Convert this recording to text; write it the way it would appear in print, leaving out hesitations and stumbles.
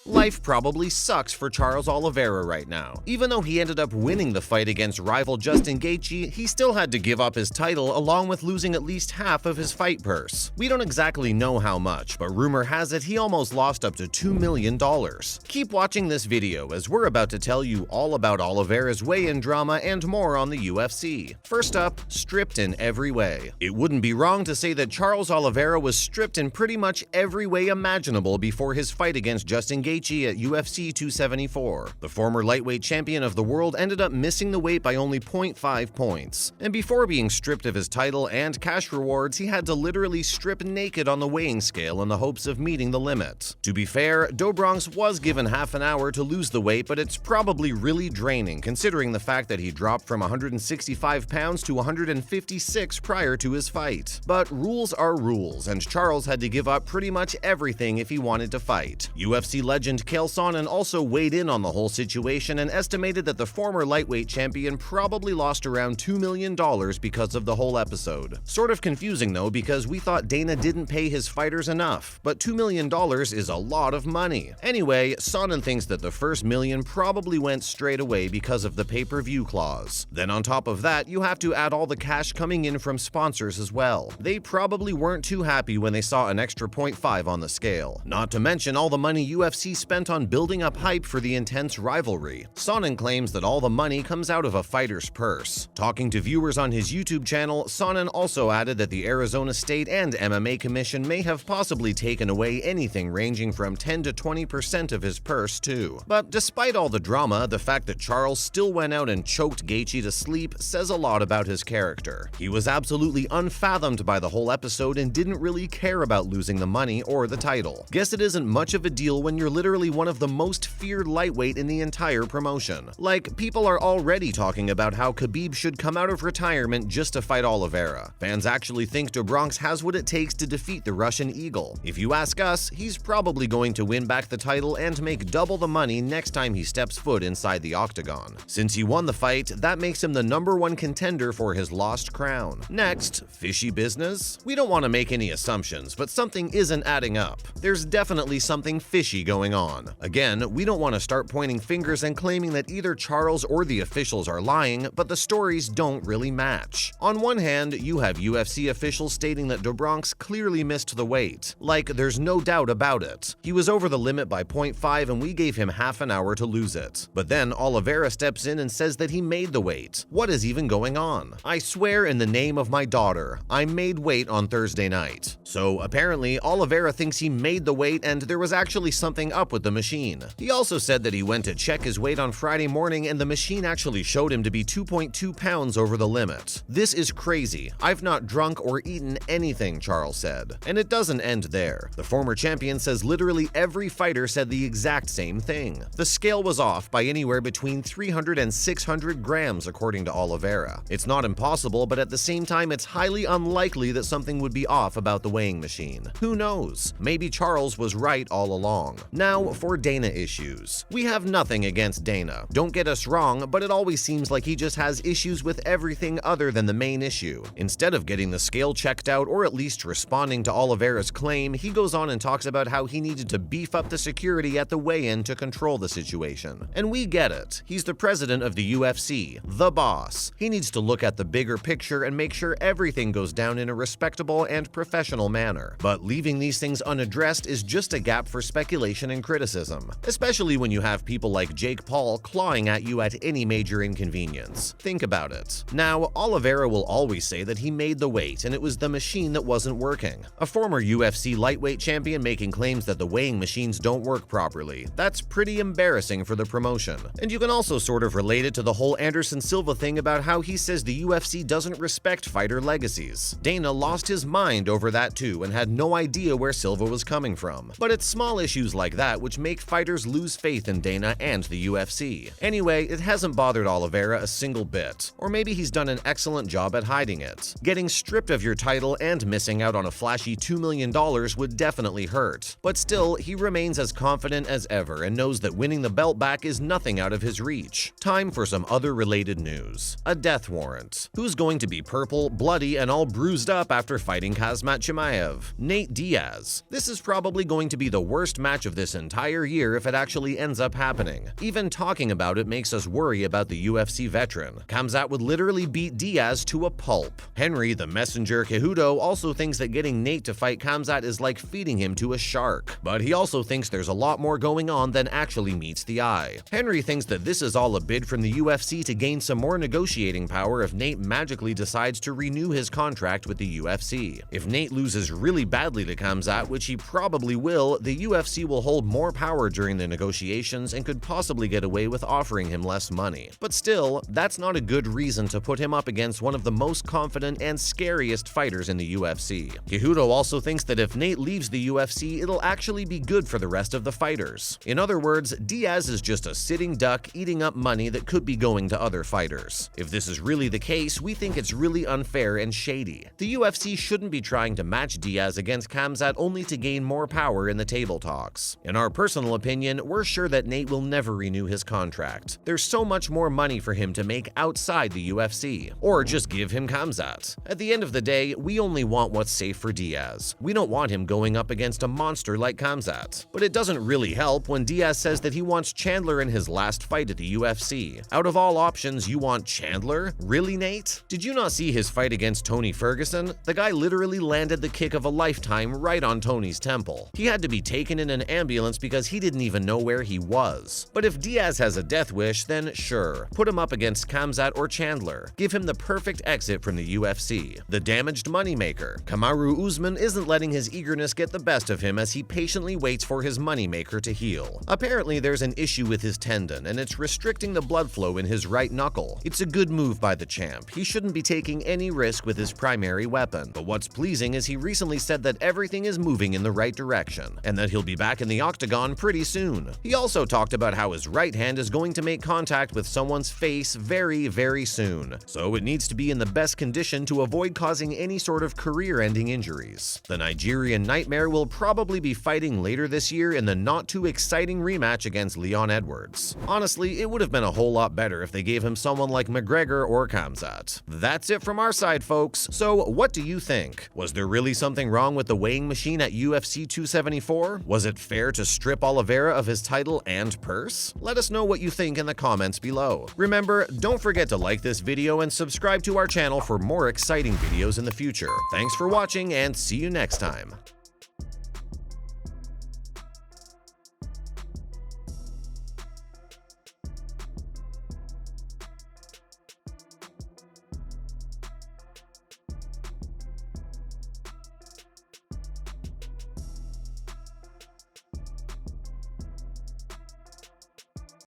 Life probably sucks for Charles Oliveira right now. Even though he ended up winning the fight against rival Justin Gaethje, he still had to give up his title along with losing at least half of his fight purse. We don't exactly know how much, but rumor has it he almost lost up to $2 million. Keep watching this video as we're about to tell you all about Oliveira's weigh-in drama and more on the UFC. First up, stripped in every way. It wouldn't be wrong to say that Charles Oliveira was stripped in pretty much every way imaginable before his fight against Justin Gaethje at UFC 274. The former lightweight champion of the world ended up missing the weight by only 0.5 points. And before being stripped of his title and cash rewards, he had to literally strip naked on the weighing scale in the hopes of meeting the limit. To be fair, Dobronx was given half an hour to lose the weight, but it's probably really draining considering the fact that he dropped from 165 pounds to 156 prior to his fight. But rules are rules, and Charles had to give up pretty much everything if he wanted to fight. UFC legend Chael Sonnen also weighed in on the whole situation and estimated that the former lightweight champion probably lost around $2 million because of the whole episode. Sort of confusing though, because we thought Dana didn't pay his fighters enough, but $2 million is a lot of money. Anyway, Sonnen thinks that the first million probably went straight away because of the pay-per-view clause. Then on top of that, you have to add all the cash coming in from sponsors as well. They probably weren't too happy when they saw an extra 0.5 on the scale. Not to mention all the money UFC spent on building up hype for the intense rivalry. Sonnen claims that all the money comes out of a fighter's purse. Talking to viewers on his YouTube channel, Sonnen also added that the Arizona State and MMA Commission may have possibly taken away anything ranging from 10 to 20% of his purse too. But despite all the drama, the fact that Charles still went out and choked Gaethje to sleep says a lot about his character. He was absolutely unfathomed by the whole episode and didn't really care about losing the money or the title. Guess it isn't much of a deal when you're literally one of the most feared lightweight in the entire promotion. Like, people are already talking about how Khabib should come out of retirement just to fight Oliveira. Fans actually think Dobronx has what it takes to defeat the Russian Eagle. If you ask us, he's probably going to win back the title and make double the money next time he steps foot inside the octagon. Since he won the fight, that makes him the #1 contender for his lost crown. Next, fishy business? We don't want to make any assumptions, but something isn't adding up. There's definitely something fishy going on. Again, we don't want to start pointing fingers and claiming that either Charles or the officials are lying, but the stories don't really match. On one hand, you have UFC officials stating that Dobronx clearly missed the weight. Like, there's no doubt about it. He was over the limit by 0.5 and we gave him half an hour to lose it. But then Oliveira steps in and says that he made the weight. What is even going on? I swear in the name of my daughter, I made weight on Thursday night. So apparently, Oliveira thinks he made the weight and there was actually something up with the machine. He also said that he went to check his weight on Friday morning and the machine actually showed him to be 2.2 pounds over the limit. This is crazy. I've not drunk or eaten anything, Charles said. And it doesn't end there. The former champion says literally every fighter said the exact same thing. The scale was off by anywhere between 300 and 600 grams, according to Oliveira. It's not impossible, but at the same time, it's highly unlikely that something would be off about the weighing machine. Who knows? Maybe Charles was right all along. Now, for Dana issues. We have nothing against Dana. Don't get us wrong, but it always seems like he just has issues with everything other than the main issue. Instead of getting the scale checked out or at least responding to Oliveira's claim, he goes on and talks about how he needed to beef up the security at the weigh-in to control the situation. And we get it. He's the president of the UFC, the boss. He needs to look at the bigger picture and make sure everything goes down in a respectable and professional manner. But leaving these things unaddressed is just a gap for speculation and criticism, especially when you have people like Jake Paul clawing at you at any major inconvenience. Think about it. Now, Oliveira will always say that he made the weight and it was the machine that wasn't working. A former UFC lightweight champion making claims that the weighing machines don't work properly. That's pretty embarrassing for the promotion. And you can also sort of relate it to the whole Anderson Silva thing about how he says the UFC doesn't respect fighter legacies. Dana lost his mind over that too and had no idea where Silva was coming from. But it's small issues like that which make fighters lose faith in Dana and the UFC. Anyway, it hasn't bothered Oliveira a single bit. Or maybe he's done an excellent job at hiding it. Getting stripped of your title and missing out on a flashy $2 million would definitely hurt. But still, he remains as confident as ever and knows that winning the belt back is nothing out of his reach. Time for some other related news. A death warrant. Who's going to be purple, bloody, and all bruised up after fighting Khamzat Chimaev? Nate Diaz. This is probably going to be the worst match of this this entire year if it actually ends up happening. Even talking about it makes us worry about the UFC veteran. Khamzat would literally beat Diaz to a pulp. Henry, the messenger Cejudo, also thinks that getting Nate to fight Khamzat is like feeding him to a shark. But he also thinks there's a lot more going on than actually meets the eye. Henry thinks that this is all a bid from the UFC to gain some more negotiating power if Nate magically decides to renew his contract with the UFC. If Nate loses really badly to Khamzat, which he probably will, the UFC will hold more power during the negotiations and could possibly get away with offering him less money. But still, that's not a good reason to put him up against one of the most confident and scariest fighters in the UFC. Cejudo also thinks that if Nate leaves the UFC, it'll actually be good for the rest of the fighters. In other words, Diaz is just a sitting duck eating up money that could be going to other fighters. If this is really the case, we think it's really unfair and shady. The UFC shouldn't be trying to match Diaz against Khamzat only to gain more power in the table talks. In our personal opinion, we're sure that Nate will never renew his contract. There's so much more money for him to make outside the UFC. Or just give him Khamzat. At the end of the day, we only want what's safe for Diaz. We don't want him going up against a monster like Khamzat. But it doesn't really help when Diaz says that he wants Chandler in his last fight at the UFC. Out of all options, you want Chandler? Really, Nate? Did you not see his fight against Tony Ferguson? The guy literally landed the kick of a lifetime right on Tony's temple. He had to be taken in an ambulance because he didn't even know where he was. But if Diaz has a death wish, then sure, put him up against Khamzat or Chandler. Give him the perfect exit from the UFC. The damaged moneymaker. Kamaru Usman isn't letting his eagerness get the best of him as he patiently waits for his moneymaker to heal. Apparently, there's an issue with his tendon, and it's restricting the blood flow in his right knuckle. It's a good move by the champ. He shouldn't be taking any risk with his primary weapon. But what's pleasing is he recently said that everything is moving in the right direction, and that he'll be back in the octagon pretty soon. He also talked about how his right hand is going to make contact with someone's face very, very soon, so it needs to be in the best condition to avoid causing any sort of career-ending injuries. The Nigerian Nightmare will probably be fighting later this year in the not-too-exciting rematch against Leon Edwards. Honestly, it would have been a whole lot better if they gave him someone like McGregor or Khamzat. That's it from our side, folks. So what do you think? Was there really something wrong with the weighing machine at UFC 274? Was it fair to strip Oliveira of his title and purse? Let us know what you think in the comments below. Remember, don't forget to like this video and subscribe to our channel for more exciting videos in the future. Thanks for watching and see you next time.